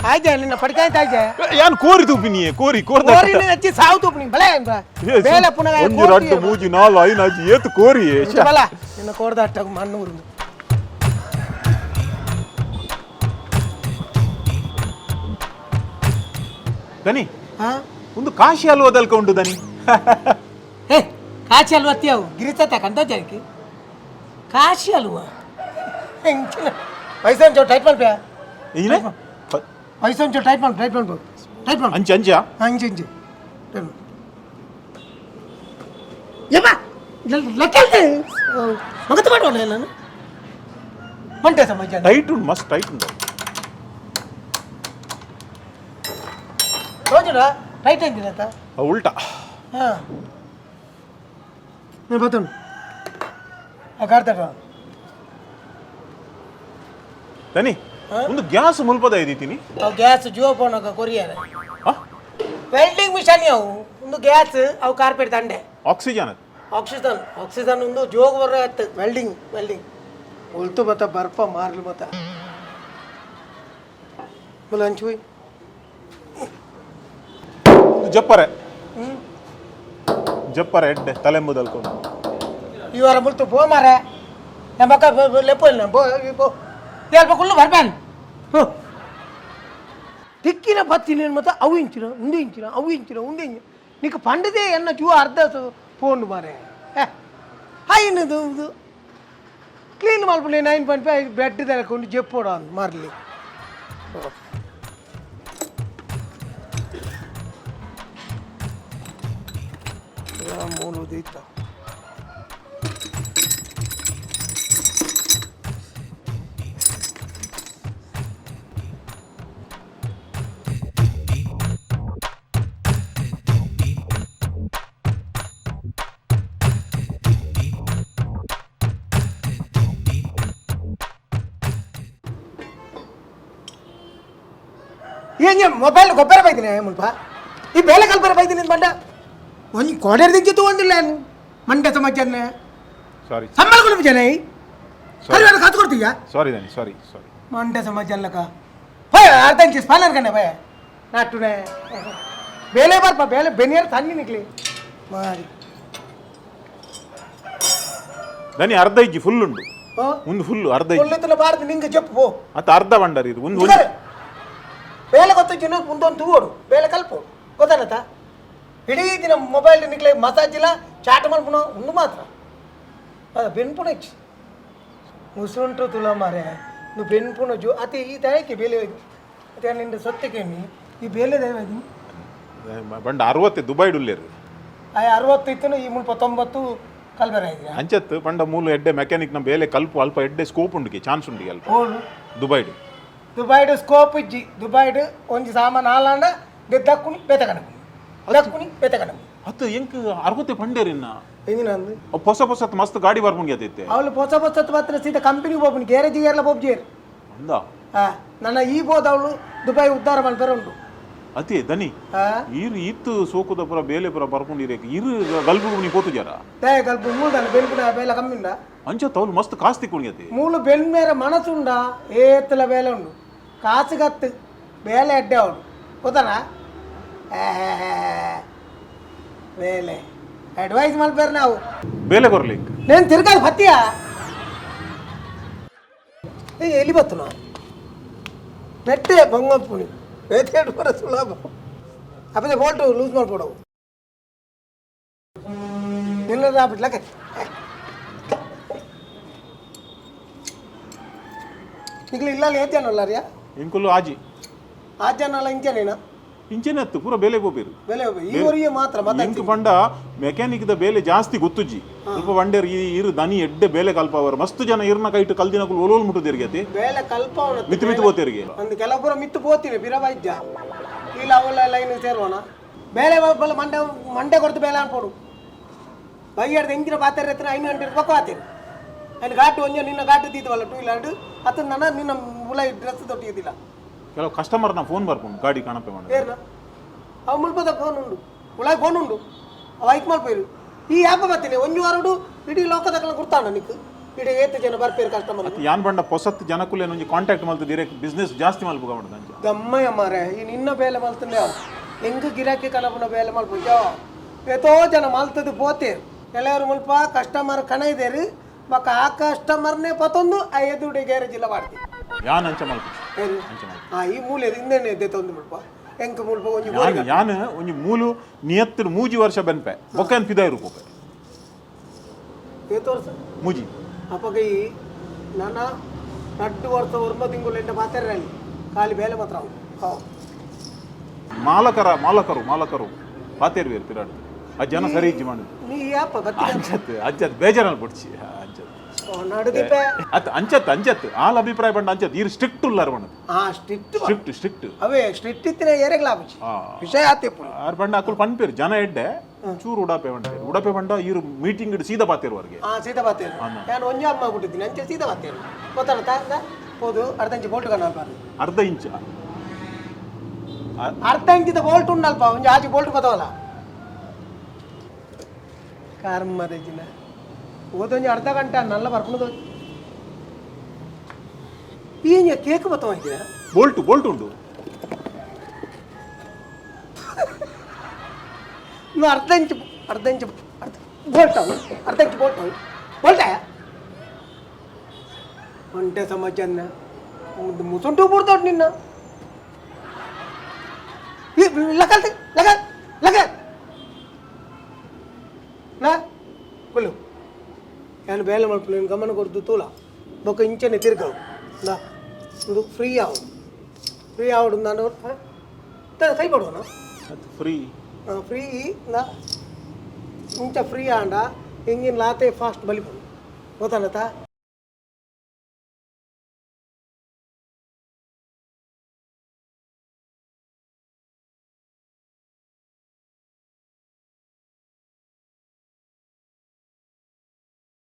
ಆಯ್ತಾ ನಿನ್ನ ಪಡ್ಕಾಯ್ತ ಆಯ್ತಾ ಯಾನ್ ಕೋರಿ ತೂಪಿನಿ ಕೋರಿ ಕೋರ್ದ ಕೋರಿ ಹಚ್ಚಿ ಸಾವು ತೂಪಿನಿ ಬಲೆ ಬೇಲೆ ಪುನಃ ಒಂದು ರಡ್ಡು ಮೂಜಿ ನಾಲು ಐದು ಅಜ್ಜಿ ಏತು ಕೋರಿ ಬಲ ನಿನ್ನ ಕೋರ್ದ ಅಟ್ಟ ಮಣ್ಣು ಉರುಂದು ದನಿ ಒಂದು ಕಾಶಿ ಹಲ್ವದಲ್ಕ ಉಂಟು ದನಿ ಹೇ ಕಾಶಿ ಹಲ್ವ ಅವು ಗಿರಿತ ಕಂತ ಜಾಕಿ ಕಾಶಿ ಹಲ್ವ ಹೆಂಚಿನ ಪೈಸಾ ಚೋ ಟೈಪ್ ಮಾಡ್ಬೇ ಏನೇ ಪೈಸಾ ಚೋ ಟೈಪ್ ಮಾಡ್ಬೋದು ಟೈಪ್ ಮಾಡು ಅಂಚೆ ಅಂಚೆ ಅಂಚೆ ಯಪ್ಪ ಲಕ್ಕಲ್ತೆ ಮಗತ ಮಾಡೋಣ ನಾನು ಮಂಟೆ ಸಮಾಜ ಟೈಟ್ ಉಂಟು ಮಸ್ತ್ ಟೈಟ್ ಉಂಟು ರೋಜನ ಟೈಟ್ ಅಂತಿನ ಅಂತ ಉಲ್ಟಾ ಹಾಂ నేను పోతాను ಕಾಡ್ತಾರ ತನಿ ಒಂದು ಗ್ಯಾಸ್ ಮುಲ್ಪದ ಇದ್ದೀತೀನಿ ಅವು gas Jio phone courier welding machine ಅವು ಒಂದು ಗ್ಯಾಸ್ ಅವು ಕಾರ್ಪೆಟ್ ದಂಡೆ ಆಕ್ಸಿಜನ್ ಆಕ್ಸಿಜನ್ ಒಂದು ಜೋಗ ಬರ ವೆಲ್ಡಿಂಗ್ ಉಳ್ತು ಬತ್ತ ಬರ್ಪ ಮಾರ್ಲು ಬತ್ತ ಬಲ ಹಂಚು ಜಪ್ಪರೆ ಎಡ್ಡೆ ತಲೆಂಬುದಲ್ಕೊಂಡು ಈ ವಾರ ಮುಲ್ತು ಬೋ ಮಾರೆ ನಮ್ಮ ಅಕ್ಕ ಲೆಪ್ಪು ಇಲ್ಲ ಬೋ ಸ್ವಲ್ಪ ಕುಳ್ಳು ಬರ್ಬೇನ್ ದಿಕ್ಕಿನ ಬತ್ತಿನ ಮತ್ತೆ ಅವು ಇಂಚಿನ ಉಂಡೆ ಇಂಚಿನ ನೀಕು ಪಂಡದೇ ಎನ್ನ ಚೂ ಅರ್ಧ ಫೋನ್ ಮಾರೆ ಇನ್ನದು ಇದು ಕ್ಲೀನ್ ಮಾಡ್ಬಿಡಿ 9.5 ಬೆಡ್ ತಗೊಂಡು ಜಪ್ಪೋಡ ಮಾರಲಿ ಮೂಲದ ಇತ್ತ ಏನು ಮೊಬೈಲ್ ಗೊಬ್ಬರ ಬೈತೀನಿ ಮುಲ್ಪ ಈ ಬೇಲೆ ಕಲ್ಪರ ಬೈತೀನಿ ಬಂಡ ಒಂದು ಕೋಡರ್ ದಿಕ್ಕು ತಗೊಂಡಿಲ್ಲ ಮಂಡ್ಯ ಸಮಾಚಾರನೆ ಸಾರಿ ಸಂಬಳಗಳು ಜನ ಕಲ್ವಾಡ ಕಾತು ಕೊಡ್ತೀಯಾ ಸಾರಿ ದನಿ ಸಾರಿ ಮಂಡ್ಯ ಸಮಾಚಾರಲಕ ಭಯ ಅರ್ಧ ಇಂಚು ಸ್ಪಾನರ್ ಕಣ್ಣೆ ಭಯ ನಾಟುನೆ ಬೇಲೆ ಬರ್ಪ ಬೇಲೆ ಬೆನಿಯರ್ ತನ್ನಿ ನಿಕ್ಲಿ ಮಾಡಿ ದನಿ ಅರ್ಧ ಇಜ್ಜಿ ಫುಲ್ ಉಂಟು ಒಂದು ಫುಲ್ ಅರ್ಧ ಫುಲ್ ಬಾರ್ದು ನಿಂಗೆ ಜಪ್ಪು ಅದು ಅರ್ಧ ಬಂಡರ್ ಇದು ಒಂದು ಬೇಲೆ ಗೊತ್ತಿನ ಮುಂದೊಂದು ತೂಡು ಬೇಲೆ ಕಲ್ಪು ಗೊತ್ತಾಗತ್ತಾ ಇಡೀ ದಿನ ಮೊಬೈಲ್ ನಿಕ್ಲೆ ಮಸಾಜ್ ಇಲ್ಲ ಚಾಟ್ ಮಾಡ್ಪುಣ ಒಂದು ಮಾತ್ರ ಅದು ಬೆನ್ಪುಣ ಹೆಚ್ಚು ಮುಸುಂಟು ತುಲ ಮಾರೆ ನೀವು ಬೆನ್ಪುಣ ಜೋ ಅತಿ ಈ ತಯಕ್ಕೆ ಬೇಲೆ ಹೋಯ್ತು ಅದೇ ನಿಂದ ಸೊತ್ತಿಗೆ ಈ ಬೇಲೆ ದಯವಾಗಿ ಬಂಡ 60 ದುಬೈ ಡುಲ್ಲೇರು 60 ಇತ್ತು ಈ ಮುಲ್ಪ 90 ಕಲ್ಬೆರೆ ಇದೆ ಅಂಚತ್ತು ಪಂಡ ಮೂಲ ಎಡ್ಡೆ ಮೆಕ್ಯಾನಿಕ್ ನ ಬೇಲೆ ಕಲ್ಪು ಅಲ್ಪ ಎಡ್ಡೆ ಸ್ಕೋಪ್ ಉಂಡಿಗೆ ಚಾನ್ಸ್ ಉಂಡಿಗೆ ಅಲ್ಪ ದುಬೈಡು ಸ್ಕೋಪ್ ಇಜ್ಜಿ ದುಬೈಡು ಒಂಜಿ ಸಾಮಾನು ಹಾಲಾಂಡ ದಕ್ಕುನಿ ಬೇತಕಣಮು ಅತ್ತು ಎಂಕ್ 60 ಪಂಡೇರಿನ್ನ ಎಂಜಿನ ಅಂದು ಹೊಸ ಮಸ್ತ್ ಗಾಡಿ ಬರ್ಪುಂಗೆ ಅತೈತೆ ಅವಳು ಹೊಸ ಮಾತ್ರ ಸೀದಾ ಕಂಪನಿಗೆ ಹೋಗ್ಬಿನಿ ಗ್ಯಾರೇಜಿಗೆ ಎಲ್ಲ ಹೋಗ್ಜೇರು ಅಂದ ನನ್ನ ಈ ಬೋದು ಅವಳು ದುಬೈ ಉದ್ಧಾರ ಮಾಡ್ತಾರೆ ಉಂಟು ಅತಿ ದನಿ ಇರು ಇತ್ತು ಸೋಕುದ ಪುರ ಬೇಲೆ ಪುರ ಬರ್ಕೊಂಡಿರೇಕ ಇರು ಗಲ್ಬು ನೀ ಪೋತು ಜಾರ ಗಲ್ಬು ಮೂಲ ಬೆನ್ಪುಡ ಬೇಲ ಕಮ್ಮಿಂಡ ಅಂಚ ತೌಲು ಮಸ್ತ್ ಕಾಸ್ತಿ ತಿಕ್ಕೊಂಡಿಯತಿ ಮೂಲು ಬೆನ್ ಮೇರೆ ಮನಸ್ಸುಂಡ ಏತ್ತಲ ಬೇಲೆ ಉಂಡು ಕಾಸುಗತ್ತು ಬೇಲೆ ಅಡ್ಡೆ ಅವಳು ಗೊತ್ತಾನ ಬೇಲೆ ಅಡ್ವೈಸ್ ಮಾಡ್ಬೇರೆ ನಾವು ಬೇಲೆ ಕೊರ್ಲಿಕ್ಕೆ నేను తిరగాలి పత్తియా వెళ్ళిపోతున్నా నెట్టే బొంగపుని వేతేడు కూడా సులభం అప్పుడు బోల్ట్ లూజ్ ಮಾಡ್ಕೊಡವು ನಿನ್ನ ರಾಬಿಡ್ಲಕ್ಕೆ ನಿಕ್ಲಿ ಇಲ್ಲ ಏತ್ಯಾನಲ್ಲಾರ್ಯಾ ಇಂಕುಲು ಆಜ್ಯಾನಲ್ಲ ಇಂಚನೇನಾ ಇಂಚೆನತ್ತು ಪೂರ ಬೇಲೆ ಬೋಪೇರು ಈವರಿಗೆ ಮಾತ್ರ ಇಂಕ್ ಪಂಡ ಮೆಕ್ಯಾನಿಕ್ ದ ಬೇಲೆ ಜಾಸ್ತಿ ಗೊತ್ತುಜಿ ಸ್ವಲ್ಪ ಬಂಡೇರ್ ಇರು ದನಿ ಎಡ್ಡೆ ಬೇಲೆ ಕಲ್ಪವರು ಮಸ್ತ್ ಜನ ಇರ್ನ ಕೈಟ್ ಕಲ್ದಿನಕುಲು ಒಲೋಲ್ ಮುಟ್ಟುದೇರಿಗೆ ಬೇಲೆ ಕಲ್ಪವನ ಮಿತ್ತು ಬೋತೇರಿಗೆ ಒಂದು ಕೆಲವು ಪೂರ ಮಿತ್ತು ಬೋತೀನಿ ಬಿರವೈದ್ಯ ಇಲ್ಲ ಅವಳ ಲೈನ್ ಸೇರುವನ ಬೇಲೆ ಬಲ್ಲ ಮಂಡೆ ಕೊಡ್ತು ಬೇಲೆ ಅನ್ಪೋಡು ಬೈಯಡ್ದು ಎಂಚಿನ ಪಾತ್ರೆ ಹತ್ರ 500 ರೂಪಾಯಿ ಪಾತ್ರೆ ఆయన ఘాటు వంజ నిన్న ఘాటు తీతి వాళ్ళ 2 వీలర్ అతను నన్న నిన్న ఉలై డ్రెస్ ತೊಟ್ಟಿದಿಲ್ಲ ಕೆಲವು ಕಸ್ಟಮರ್ ನ ಫೋನ್ ಬರ್ಕೊಂಡು ಗಾಡಿ ಕಾಣಪೆ ಮಾಡಿ ಏರ್ನ ಅವ ಮುಲ್ಪದ ಫೋನ್ ಉಂಡು ಉಲೈ ಫೋನ್ ಉಂಡು ಅವ ಐಕ್ ಮಲ್ಪೇರು ಈ ಆಪ ಬರ್ತೀನಿ ಒಂದು ವಾರಡು ಇಡೀ ಲೋಕದಕ್ಕಲ ಗುರ್ತಾಣ ನಿಕ್ಕು ಇಡೀ ಏತು ಜನ ಬರ್ಪೇರು ಕಸ್ಟಮರ್ ಯಾನ್ ಬಂಡ ಹೊಸತ್ತು ಜನಕ್ಕೂಲೇನು ಒಂಜಿ ಕಾಂಟ್ಯಾಕ್ಟ್ ಮಲ್ತು ಡೈರೆಕ್ಟ್ ಬಿಸ್ನೆಸ್ ಜಾಸ್ತಿ ಮಲ್ಪುಗ ಮಾಡ್ದಂಜ ಗಮ್ಮಯ್ಯ ಮಾರೆ ಈ ನಿನ್ನ ಬೇಲೆ ಮಲ್ತಂದೆ ಹೆಂಗ ಗಿರಾಕಿ ಕಲಪನ ಬೇಲೆ ಮಲ್ಪುಜ ಎಷ್ಟೋ ಜನ ಮಲ್ತದ್ದು ಪೋತೆ ಕೆಲವರು ಮುಲ್ಪ ಕಸ್ಟಮರ್ ಕಣ ಇದೇರಿ ಬಕ್ಕ ಆ ಕಸ್ಟಮರ್ನೇ ಪತ್ತೊಂದು ಆ ಎದುಡಿ ಗ್ಯಾರೇಜ್ ಇಲ್ಲ ಮಾಡ್ತೀವಿ ಯಾನ್ ಅಂಚ ಮಲ್ಪು ಈ ಮೂಲೆ ಹಿಂದೇನೆ ಎದ್ದೆ ತೊಂದು ಮುಲ್ಪ ಹೆಂಗ ಮುಲ್ಪ ಒಂಜಿ ಯಾನ್ ಒಂಜಿ ಮೂಲು ನಿಯತ್ತು ಮೂಜಿ ವರ್ಷ ಬೆನ್ಪೆ ಬೊಕ್ಕನ್ ಪಿದ ಇರುಪೋಕೆ ಏತು ವರ್ಷ ಮೂಜಿ ಅಪ್ಪಗ ಈ ನನ್ನ 2 ವರ್ಷ 9 ತಿಂಗಳು ಎಂಟ ಮಾತಾಡ್ರಿ ಖಾಲಿ ಬೇಲೆ ಮಾತ್ರ ಅವು ಮಾಲಕರು ಪಾತೇರ್ವೇರು ಪಿರಾಡ್ ಆ ಜನ ಸರಿ ಇಜ್ಜಿ ಮಾಡಿದ್ರು ನೀ ಯಾಪ ಅಂಚತ್ ಬೇಜಾರಲ್ಲಿ ಬಿಡ್ಸಿ ನಡುದಿಪ್ಪೆ ಅಂಚತ್ ಆಲ್ ಅಭಿಪ್ರಾಯ ಬಂಡ ಅಂಚತ್ ಈರು ಸ್ಟ್ರಿಕ್ಟ್ ಉಲ್ಲಾರ ಬಣ್ಣ ಸ್ಟ್ರಿಕ್ಟ್ ಅವೇ ಸ್ಟ್ರಿಕ್ಟ್ ಇತ್ತಿನ ಏರೆಗ್ ಲಾಭಿಸಿ ವಿಷಯ ಆತಿಪ್ಪು ಆರ್ ಬಂಡ ಅಕ್ಕಳು ಪನ್ಪೇರು ಜನ ಎಡ್ಡೆ ಚೂರು ಉಡಪೆ ಬಂಡ ಈರು ಮೀಟಿಂಗ್ ಇಡು ಸೀದಾ ಪಾತೇರುವರೆಗೆ ಸೀದಾ ಬಾತೇರು ನಾನು ಒಂಜಿ ಅಮ್ಮ ಬಿಟ್ಟಿದ್ದೀನಿ ಅಂಚೆ ಸೀದಾ ಬಾತೇರು ಗೊತ್ತಾಗ್ತಾ ಹೋದು ಅರ್ಧ ಇಂಚು ಬೋಲ್ಟ್ ಕಣ್ಣ ಅರ್ಧ ಇಂಚಿದ ಬೋಲ್ಟ್ ಉಂಡಲ್ಪ ಒಂಜಿ ಆಚೆ ಬೋಲ್ಟ್ ಬತ್ತವಲ್ಲ ಕರ್ಮದ ಜಿನ ಓದೊಂಜಿ ಅರ್ಧ ಗಂಟೆ ನಲ್ಲ ಬರ್ಕೊಂಡು ಏನ್ ಕೇಕ್ ಬತ್ತವ ಇದೆಯಾ ಬೋಲ್ಟ್ ಉಂಟು ನೀವು ಅರ್ಧ ಇಂಚು ಬೋಲ್ಟ್ ಅರ್ಧ ಇಂಚು ಬೋಲ್ಟ ಒಂಟೆ ಸಮಾಜನ್ನ ಮುಸುಂಟು ಬಿಡ್ತೋಟ್ ನಿನ್ನ ಲಗ ನಾ ಕೊಲ್ಲು ಏನು ಬೇಲೆ ಮಾಡ್ಕೊಂಡು ನೀನು ಗಮನ ಕೊಡ್ದು ತೂಲ ಬೊಕ್ಕ ಇಂಚನೆ ತಿರ್ಗವು ನಾ ಇದು ಫ್ರೀ ಆವಡು ನಾನು ಕೈ ಪಡುವನು ಫ್ರೀ ನಾ ಇಂಚ ಫ್ರೀ ಆಂಡ ಹಿಂಗಿನ ಲಾತೆ ಫಾಸ್ಟ್ ಬಲಿಪಡು ಗೊತ್ತಾನತಾ